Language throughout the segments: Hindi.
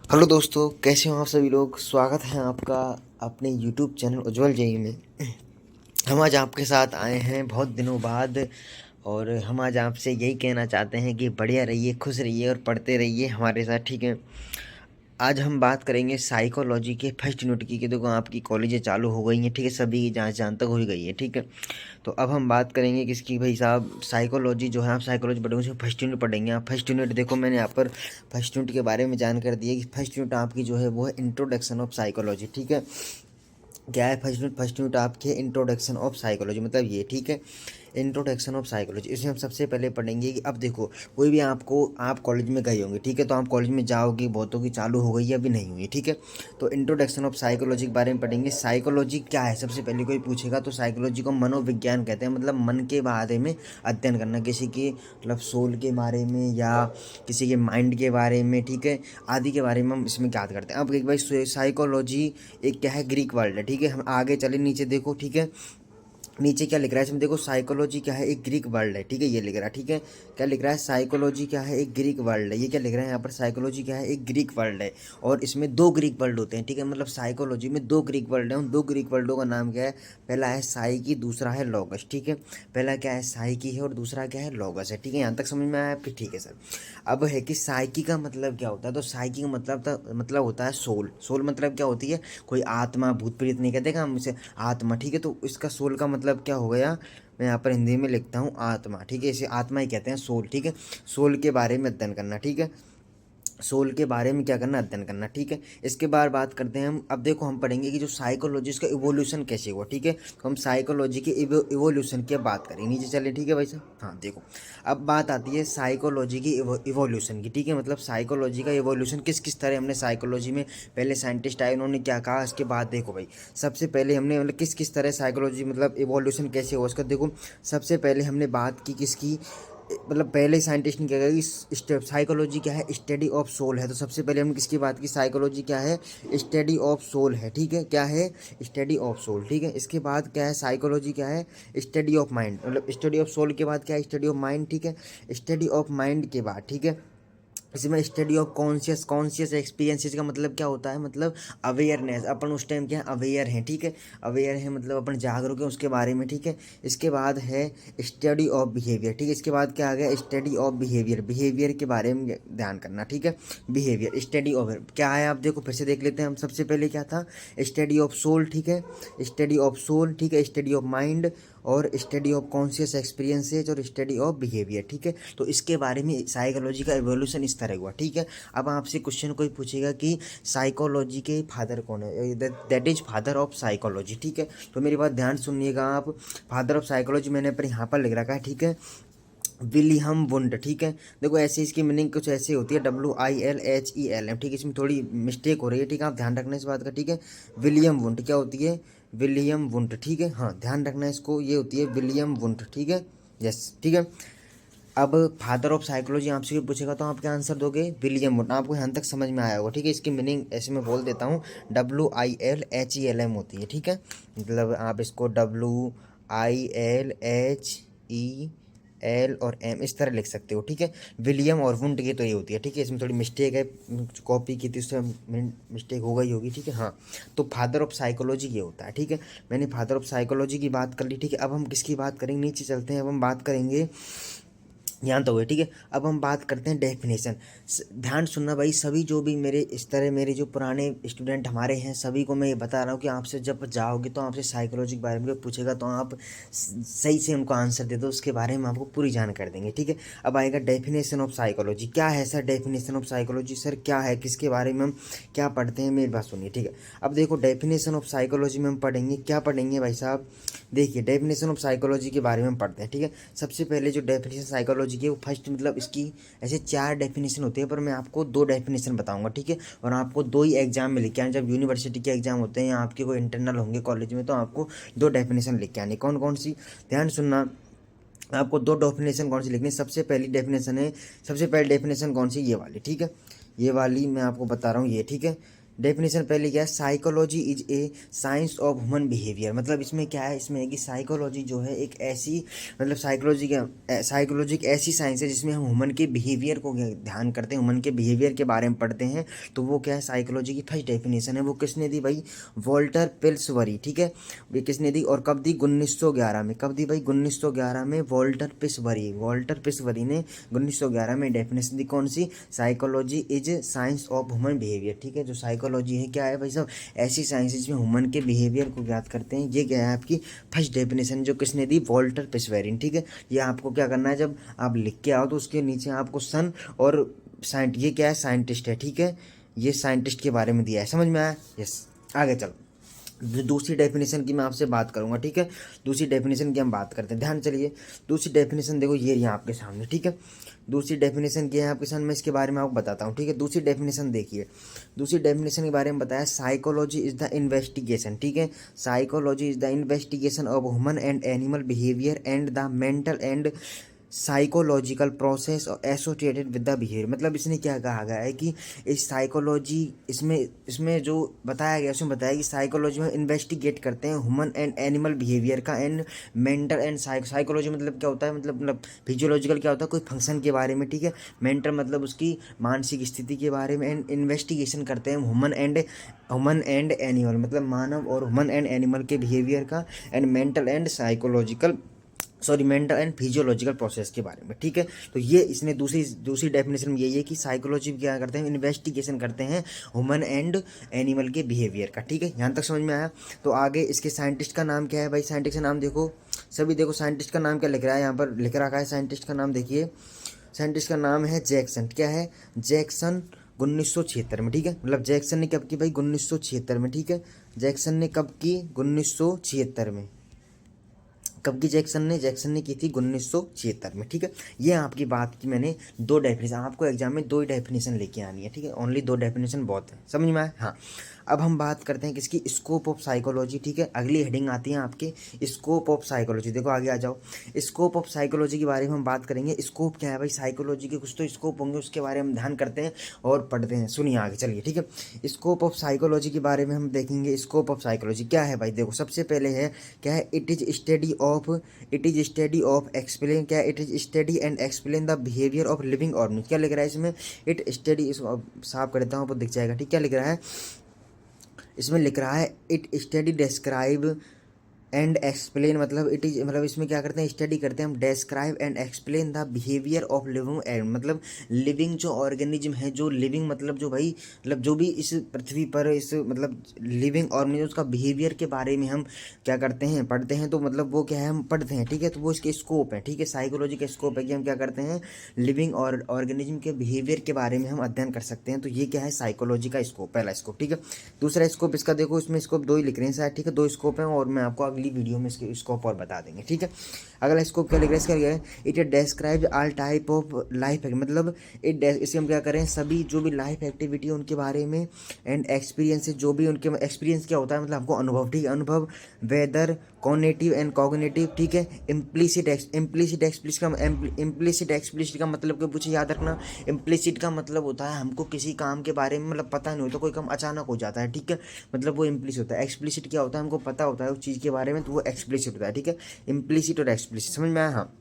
हेलो दोस्तों, कैसे हो आप सभी लोग। स्वागत है आपका अपने यूट्यूब चैनल उज्जवल जेई में। हम आज आपके साथ आए हैं बहुत दिनों बाद, और हम आज आपसे यही कहना चाहते हैं कि बढ़िया रहिए, खुश रहिए और पढ़ते रहिए हमारे साथ, ठीक है। आज हम बात करेंगे साइकोलॉजी के फर्स्ट यूनिट की, कि देखो आपकी कॉलेजें चालू हो गई हैं, ठीक है, सभी की जांच तक हो गई है, ठीक है। तो अब हम बात करेंगे किसकी, भाई साहब, साइकोलॉजी जो है, आप साइकोलॉजी पढ़ेंगे उसमें फर्स्ट यूनिट पढ़ेंगे। आप फर्स्ट यूनिट देखो, मैंने यहाँ पर फर्स्ट यूनिट के बारे में जानकारी दी है कि फर्स्ट यूनिट आपकी जो है वो है इंट्रोडक्शन ऑफ साइकोलॉजी, ठीक है। क्या है फर्स्ट यूनिट आपके इंट्रोडक्शन ऑफ साइकोलॉजी, मतलब ये, ठीक है, इंट्रोडक्शन ऑफ साइकोलॉजी। इसमें हम सबसे पहले पढ़ेंगे कि अब देखो, कोई भी आप कॉलेज में गए होंगे, ठीक है, तो आप कॉलेज में जाओगे, बहुतों की चालू हो गई है, अभी नहीं हुई, ठीक है। तो इंट्रोडक्शन ऑफ साइकोलॉजी के बारे में पढ़ेंगे। साइकोलॉजी क्या है, सबसे पहले कोई पूछेगा तो साइकोलॉजी को मनोविज्ञान कहते हैं, मतलब मन के बारे में अध्ययन करना, किसी के मतलब सोल के बारे में या किसी के माइंड के बारे में, ठीक है, आदि के बारे में हम इसमें याद करते हैं। अब एक भाई, साइकोलॉजी एक क्या है, ग्रीक वर्ड है, ठीक है। हम आगे चले, नीचे देखो, ठीक है, नीचे क्या लिख रहा है इसमें देखो, साइकोलॉजी क्या है, एक ग्रीक वर्ड है, ठीक है, ये लिख रहा है, ठीक है। क्या लिख रहा है, साइकोलॉजी क्या है, एक ग्रीक वर्ड है। ये क्या लिख रहा है यहाँ पर, साइकोलॉजी क्या है, एक ग्रीक वर्ड है, और इसमें दो ग्रीक वर्ड होते हैं, ठीक है। मतलब साइकोलॉजी में दो ग्रीक वर्ड हैं, उन दो ग्रीक वर्डों का नाम क्या है, पहला है साइकी, दूसरा है लॉगस, ठीक है। पहला क्या है, साइकी है, और दूसरा क्या है, लॉगस है, ठीक है। यहाँ तक समझ में आया आपके, ठीक है सर। अब है कि साइकी का मतलब क्या होता है, तो साइकी का मतलब होता है सोल। सोल मतलब क्या होती है, कोई आत्मा, भूत प्रेत नहीं कहते हम इसे, आत्मा, ठीक है। तो इसका सोल का मतलब क्या हो गया, मैं यहाँ पर हिंदी में लिखता हूँ आत्मा, ठीक है, इसे आत्मा ही कहते हैं, सोल, ठीक है। सोल के बारे में अध्ययन करना, ठीक है, सोल के बारे में क्या करना, अध्ययन करना, ठीक है। इसके बाद बात करते हैं हम, अब देखो हम पढ़ेंगे कि जो साइकोलॉजी का इवोल्यूशन कैसे हुआ, ठीक है। तो हम साइकोलॉजी के इवोल्यूशन की बात करेंगे, नीचे चले, ठीक है भाई साहब। हाँ देखो, अब बात आती है साइकोलॉजी की इवोल्यूशन की, ठीक है। मतलब साइकोलॉजी का इवोल्यूशन किस किस तरह हमने साइकोलॉजी में, पहले साइंटिस्ट आए उन्होंने क्या कहा, इसके बाद देखो भाई, सबसे पहले हमने मतलब किस किस तरह साइकोलॉजी मतलब इवोल्यूशन कैसे हुआ उसका देखो। सबसे पहले हमने बात की किसकी, मतलब पहले साइंटिस्ट ने क्या कहा कि साइकोलॉजी क्या है, स्टडी ऑफ सोल है। तो सबसे पहले हमने किसकी बात की, साइकोलॉजी क्या है, स्टडी ऑफ सोल है, ठीक है। क्या है, स्टडी ऑफ सोल, ठीक है। इसके बाद क्या है, साइकोलॉजी क्या है, स्टडी ऑफ माइंड, मतलब स्टडी ऑफ सोल के बाद क्या है, स्टडी ऑफ माइंड, ठीक है। स्टडी ऑफ माइंड के बाद, ठीक है, इसमें study of conscious, conscious experiences का मतलब क्या होता है, मतलब अवेयरनेस, अपन उस टाइम क्या है, अवेयर हैं, ठीक है। अवेयर है मतलब अपन जागरूक हैं उसके बारे में, ठीक है। इसके बाद है स्टडी ऑफ बिहेवियर, ठीक है। इसके बाद क्या आ गया, स्टडी ऑफ बिहेवियर, बिहेवियर के बारे में ध्यान करना, ठीक है। बिहेवियर, स्टडी ऑफ क्या है, आप देखो फिर से देख लेते हैं हम। सबसे पहले क्या था, स्टडी ऑफ सोल, ठीक है, स्टडी ऑफ सोल, ठीक है, स्टडी ऑफ माइंड, और स्टडी ऑफ कॉन्शियस एक्सपीरियंसेज, और स्टडी ऑफ बिहेवियर, ठीक है। तो इसके बारे में साइकोलॉजी का एवोल्यूशन इस तरह हुआ, ठीक है। अब आपसे क्वेश्चन कोई पूछेगा कि साइकोलॉजी के फादर कौन है, that is father of psychology, ठीक है। तो मेरी बात ध्यान सुनिएगा आप, फादर ऑफ साइकोलॉजी मैंने पर यहाँ पर लिख रखा है, ठीक है, विलियम वुंड, ठीक है। देखो ऐसे इसकी मीनिंग कुछ ऐसी होती है, WILHELM, ठीक है, इसमें थोड़ी मिस्टेक हो रही है, ठीक है, आप ध्यान रखना इस बात का, ठीक है। विलियम वुंड क्या होती है, विलियम वुंड, ठीक है, हाँ ध्यान रखना इसको, ये होती है विलियम वुंड, ठीक है, यस, ठीक है। अब फादर ऑफ साइकोलॉजी आपसे पूछेगा तो आप क्या आंसर दोगे, विलियम वुंड। आपको यहाँ तक समझ में आया होगा, ठीक है। इसकी मीनिंग ऐसे मैं बोल देता हूँ, WILHELM होती है, ठीक है। मतलब आप इसको WILHEL और M इस तरह लिख सकते हो, ठीक है। विलियम और वुंड की तो ये होती है, ठीक है। इसमें थोड़ी मिस्टेक है, कॉपी की थी उससे मिस्टेक हो गई होगी, ठीक है, हाँ। तो फादर ऑफ साइकोलॉजी ये होता है, ठीक है। मैंने फादर ऑफ साइकोलॉजी की बात कर ली, ठीक है। अब हम किसकी बात करेंगे, नीचे चलते हैं, अब हम बात करेंगे, यहाँ तो हुए, ठीक है। अब हम बात करते हैं डेफिनेशन। ध्यान सुनना भाई, सभी जो भी मेरे इस तरह मेरे जो पुराने स्टूडेंट हमारे हैं, सभी को मैं ये बता रहा हूँ कि आपसे जब जाओगे तो आपसे साइकोलॉजी के बारे में पूछेगा तो आप सही से उनको आंसर दे दो, उसके बारे में आपको पूरी जानकारी देंगे, ठीक है। अब आएगा डेफिनेशन ऑफ साइकोलॉजी। क्या है sir definition of psychology, sir क्या है, किसके बारे में हम क्या पढ़ते हैं, मेरी बात सुनिए, ठीक है। अब देखो डेफिनेशन ऑफ साइकोलॉजी में हम पढ़ेंगे, क्या पढ़ेंगे भाई साहब, देखिए डेफिनेशन ऑफ साइकोलॉजी के बारे में हम पढ़ते हैं, ठीक है। सबसे पहले जो डेफिनेशन साइकोलॉजी की है वो फर्स्ट, मतलब इसकी ऐसे 4 डेफिनेशन होती है, पर मैं आपको 2 डेफिनेशन बताऊंगा, ठीक है। और आपको 2 ही एग्जाम में लिख के आने, जब यूनिवर्सिटी के एग्जाम होते हैं या आपके कोई इंटरनल होंगे कॉलेज में, तो आपको 2 डेफिनेशन लिख के आने। कौन कौन सी, ध्यान सुनना, आपको 2 डेफिनेशन कौन सी लिखनी है। सबसे पहली डेफिनेशन है, सबसे पहली डेफिनेशन कौन सी, ये वाली, ठीक है। ये वाली मैं आपको बता रहा हूँ, ये, ठीक है। डेफिनेशन पहले क्या है, psychology is a science of human behaviour. मतलब इसमें क्या है, इसमें है कि साइकोलॉजी जो है एक ऐसी, मतलब साइकोलॉजी एक ऐसी साइंस है जिसमें हम ह्यूमन के बिहेवियर को ध्यान करते हैं, ह्यूमन के बिहेवियर के बारे में पढ़ते हैं। तो वो क्या है, साइकोलॉजी की फर्स्ट डेफिनेशन है। वो किसने दी भाई, वॉल्टर पिल्सबरी, ठीक है। ये किसने दी और कब दी, 1911 में। कब दी भाई, 1911 में वॉल्टर पिल्सबरी ने 1911 में डेफिनेशन दी। कौन सी, psychology is science of human behaviour, ठीक है। जो साइकोलॉजी है क्या है भाई साहब, ऐसी साइंस जिसमें ह्यूमन के बिहेवियर को ज्ञात करते हैं। ये क्या है आपकी फर्स्ट डेफिनेशन, जो किसने दी, वॉल्टर पिल्सबरी, ठीक है। ये आपको क्या करना है, जब आप लिख के आओ तो उसके नीचे आपको सन और ये क्या है, साइंटिस्ट है, ठीक है। ये साइंटिस्ट के बारे में दिया है, समझ में आया, यस। आगे चलो, दूसरी डेफिनेशन की मैं आपसे बात करूंगा, ठीक है। दूसरी डेफिनेशन की हम बात करते हैं, ध्यान चलिए। दूसरी डेफिनेशन देखो, ये यहाँ आपके सामने, ठीक है। दूसरी डेफिनेशन क्या है आपके सामने, मैं इसके बारे में आपको बताता हूँ, ठीक है। दूसरी डेफिनेशन देखिए, दूसरी डेफिनेशन के बारे में बताया, साइकोलॉजी इज द इन्वेस्टिगेशन, ठीक है। Psychology is the investigation of human and animal behaviour and the mental and psychological process associated with the behaviour. मतलब इसने क्या कहा गया है कि इस साइकोलॉजी, इसमें इसमें जो बताया गया, उसमें बताया कि साइकोलॉजी में इन्वेस्टिगेट करते हैं ह्यूमन एंड एनिमल बिहेवियर का, एंड मेंटल एंड साइकोलॉजी मतलब क्या होता है, मतलब फिजियोलॉजिकल क्या होता है, कोई फंक्शन के बारे में, ठीक है। मेंटल मतलब उसकी मानसिक स्थिति के बारे में, एंड इन्वेस्टिगेशन करते हैं ह्यूमन एंड एनिमल, मतलब मानव और ह्यूमन एंड एनिमल के बिहेवियर का, and mental and physiological process के बारे में, ठीक है। तो ये इसने दूसरी डेफिनेशन में यही है कि साइकोलॉजी क्या करते हैं, इन्वेस्टिगेशन करते हैं ह्यूमन एंड एनिमल के बिहेवियर का, ठीक है। यहाँ तक समझ में आया। तो आगे इसके साइंटिस्ट का नाम क्या है भाई, साइंटिस्ट का नाम देखो सभी, देखो साइंटिस्ट का नाम क्या लिख रहा है, यहाँ पर लिख रखा है साइंटिस्ट का नाम, देखिए साइंटिस्ट का नाम है जैक्सन, क्या है, जैक्सन, 1976 में, ठीक है। मतलब जैक्सन ने कब की भाई, 1976 में, ठीक है। जैक्सन ने कब की, 1976 में। कब की जैक्सन ने की थी, 1976 में, ठीक है। ये आपकी बात की मैंने दो डेफिनेशन, आपको एग्जाम में दो ही डेफिनेशन लेके आनी है, ठीक है। ओनली दो डेफिनेशन बहुत है, समझ में आया, हाँ। अब हम बात करते हैं किसकी, स्कोप ऑफ साइकोलॉजी, ठीक है। अगली हेडिंग आती है आपके स्कोप ऑफ साइकोलॉजी। देखो आगे आ जाओ, स्कोप ऑफ साइकोलॉजी के बारे में हम बात करेंगे। स्कोप क्या है भाई, साइकोलॉजी के कुछ तो स्कोप होंगे, उसके बारे में ध्यान करते हैं और पढ़ते हैं। सुनिए आगे चलिए, ठीक है। स्कोप ऑफ साइकोलॉजी के बारे में हम देखेंगे। स्कोप ऑफ साइकोलॉजी क्या है भाई, देखो सबसे पहले है क्या है, it is study of explain, क्या है, it is study and explain the behaviour of living organism. क्या लिख रहा है इसमें, इट स्टडी, इसको साफ कर देता हूँ, आपको दिख जाएगा, ठीक। क्या लिख रहा है इसमें, लिख रहा है it study describe and explain, मतलब इट इज, मतलब इसमें क्या करते हैं, स्टडी करते हैं हम, describe and explain the behaviour of living and, मतलब लिविंग जो ऑर्गेनिज्म है, जो लिविंग मतलब जो भाई, मतलब जो भी इस पृथ्वी पर इस मतलब लिविंग ऑर्गेनिज्म का बिहेवियर के बारे में हम क्या करते हैं, पढ़ते हैं। तो मतलब वो क्या है, हम पढ़ते हैं, ठीक है। तो वो इसके स्कोप है, ठीक है। साइकोलॉजी का स्कोप है कि हम क्या करते हैं, लिविंग और ऑर्गेनिज्म के बिहेवियर के बारे में हम अध्ययन कर सकते हैं। तो ये क्या है, साइकोलॉजी का स्कोप, पहला स्कोप, ठीक है। दूसरा स्कोप इसका देखो, इसमें स्कोप दो ही लिख रहे हैं शायद, ठीक है। दो स्कोप हैं और मैं आपको अगली वीडियो में इसके स्कोप और बता देंगे, ठीक है। अगला स्कोप क्या लिख रहे हैं, इसका क्या है, it describe all type of life, मतलब इसे हम क्या करें, सभी जो भी लाइफ एक्टिविटी उनके बारे में, एंड एक्सपीरियंस, जो भी उनके एक्सपीरियंस क्या होता है, मतलब हमको अनुभव, ठीक है, अनुभव, वेदर कॉग्निटिव एंड कॉग्निटिव, ठीक है। इम्प्लिसिट एक्सप्लिसिट का मतलब क्या पूछे, याद रखना। इम्प्लिसिट का मतलब होता है हमको किसी काम के बारे में मतलब पता नहीं होता, कोई काम अचानक हो जाता है, ठीक है, मतलब वो इम्प्लिसिट होता है। एक्सप्लिसिट क्या होता है, हमको पता होता है उस चीज़ के बारे में, तो वो एक्सप्लिसिट होता है, ठीक है। इम्प्लिसिट और एक्सप्लिसिट, समझ में आया, हाँ।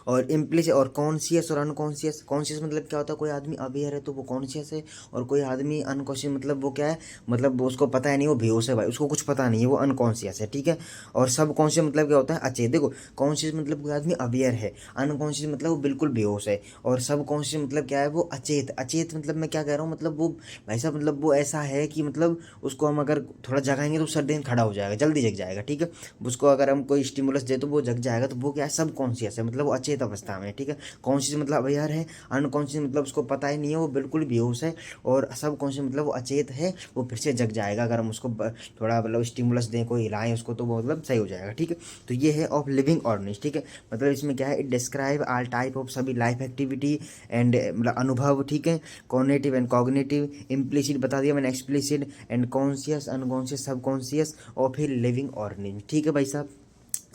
और इम्प्लिसिट और कॉन्शियस और अनकॉन्शियस, कॉन्शियस मतलब क्या होता है, कोई आदमी अवेयर है तो वो कॉन्शियस है, और कोई आदमी अनकॉन्शियस मतलब वो क्या है, मतलब वो उसको पता है नहीं, वो बेहोश है भाई, उसको कुछ पता नहीं है, वो अनकॉन्शियस है, ठीक है। और सब कॉन्शियस मतलब क्या होता है, अचेत। देखो कॉन्शियस मतलब कोई आदमी अवेयर है, अनकॉन्शियस मतलब वो बिल्कुल बेहोश है, और सब कॉन्शियस मतलब क्या है, वो अचेत। अचेत मतलब मैं क्या कह रहा हूँ, मतलब वो भाई साहब, मतलब वो ऐसा है कि मतलब उसको हम अगर थोड़ा जगाएंगे तो सर्दी में खड़ा हो जाएगा, जल्दी जग जाएगा, ठीक है। उसको अगर हम कोई स्टिमुलस दे तो वो जग जाएगा, तो वो क्या है, सब कॉन्शियस है, मतलब वो अचेत अवस्था में, ठीक है। कॉन्शियस मतलब अवेयर है, अनकॉन्शियस मतलब उसको पता ही नहीं है, वो बिल्कुल बेहोश है, और सब कॉन्शियस मतलब वो अचेत है, वो फिर से जग जाएगा अगर हम उसको थोड़ा मतलब स्टिमुलस दें, कोई हिलाएं उसको, तो वो मतलब सही हो जाएगा, ठीक है। तो ये है ऑफ लिविंग ऑर्गेनिज्म, ठीक है। मतलब इसमें क्या है, it describe all type of सभी लाइफ एक्टिविटी एंड मतलब अनुभव, ठीक है। कॉग्निटिव एंड कॉग्निटिव, इम्प्लिसिट बता दिया मैंने, एक्सप्लिसिट एंड कॉन्शियस, अनकॉन्शियस, सब कॉन्शियस, और फिर लिविंग ऑर्गेनिज्म, ठीक है भाई साहब।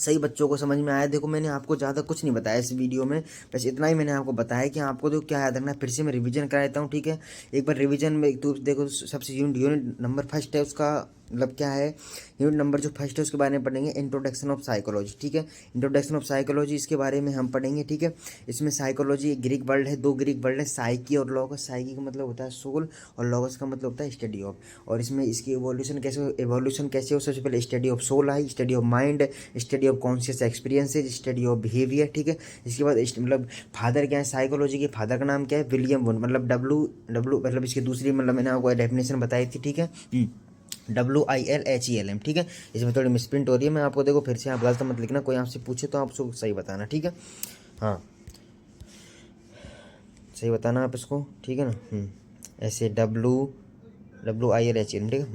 सही बच्चों को समझ में आया। देखो मैंने आपको ज़्यादा कुछ नहीं बताया इस वीडियो में, बस इतना ही मैंने आपको बताया कि आपको तो क्या याद रखना है। फिर से मैं रिवीजन करा देता हूँ, ठीक है। एक बार रिवीजन में तो देखो सबसे यूनिट नंबर फर्स्ट है उसका मतलब क्या है, यूनिट नंबर जो फर्स्ट है उसके बारे में पढ़ेंगे, इंट्रोडक्शन ऑफ साइकोलॉजी, ठीक है। इंट्रोडक्शन ऑफ साइकोलॉजी इसके बारे में हम पढ़ेंगे, ठीक है। इसमें साइकोलॉजी ग्रीक वर्ड है, दो ग्रीक वर्ड है, साइकी और लॉगस। साइकी का मतलब होता है सोल और लॉगस का मतलब होता है स्टडी ऑफ। और इसमें इसकी एवोल्यूशन कैसे हो, सबसे पहले study of soul I, study of mind, study of conscious experiences, study of behaviour, ठीक है। इसके बाद मतलब फादर क्या है साइकोलॉजी के, फादर का नाम क्या है, विलियम वुंड, मतलब डब्लू डब्लू मतलब इसकी दूसरी मतलब मैंने आपको डेफिनेशन बताई थी, ठीक है। WILHELM, ठीक है। इसमें थोड़ी मिसप्रिंट हो रही है, मैं आपको देखो फिर से आप गलत मत लिखना, कोई आपसे पूछे तो आप उसको सही बताना, ठीक है। हाँ सही बताना आप इसको, ठीक है ना। ऐसे WILHELM, ठीक है।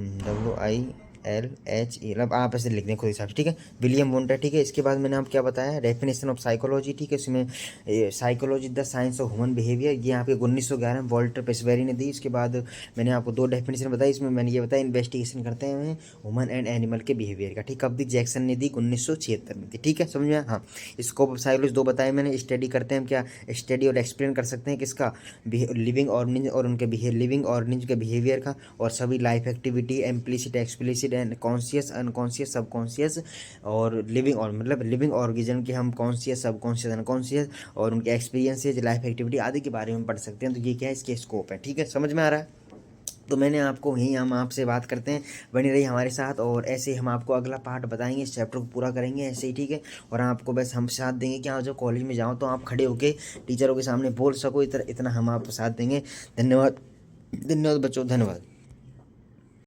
WILHEL, अब आप ऐसे लिख दें खुद हिसाब से, ठीक है। विलियम वुंट है, ठीक है। इसके बाद मैंने आपको क्या बताया, डेफिनेशन ऑफ साइकोलॉजी, ठीक है। इसमें psychology the science of human behaviour, ये आपके 1911 में वॉल्टर पेसवेरी ने दी। इसके बाद मैंने आपको दो डेफिनेशन बताई, इसमें मैंने ये बताया इन्वेस्टिगेशन करते हैं ह्यूमन एंड एनिमल के बिहेवियर का, ठीक। कब दी, जैक्सन ने दी 1976 में दी, ठीक है। समझ में। हाँ स्कोप ऑफ साइकोलॉजी दो बताए मैंने, स्टडी करते हैं क्या, स्टडी और एक्सप्लेन कर सकते हैं किसका, लिविंग ऑर्गेनिज्म और उनके लिविंग ऑर्गेनिज्म के बिहेवियर का, और सभी life activity implicit explicit and conscious unconscious subconscious और लिविंग और मतलब लिविंग ऑर्गेनिज्म के हम कॉन्शियस सबकॉन्शियस अनकॉन्शियस और उनके एक्सपीरियंसेज लाइफ एक्टिविटी आदि के बारे में पढ़ सकते हैं। तो ये क्या है, इसके स्कोप है, ठीक है। समझ में आ रहा है। तो मैंने आपको यहीं हम आपसे बात करते हैं, बनी रही हमारे साथ, और ऐसे हम आपको अगला पार्ट बताएंगे, इस चैप्टर को पूरा करेंगे ऐसे ही, ठीक है। और आपको बस हम साथ देंगे कि आप जो कॉलेज में जाओ तो आप खड़े होके टीचरों के सामने बोल सको, इतना हम आपको साथ देंगे। धन्यवाद, धन्यवाद बच्चों, धन्यवाद।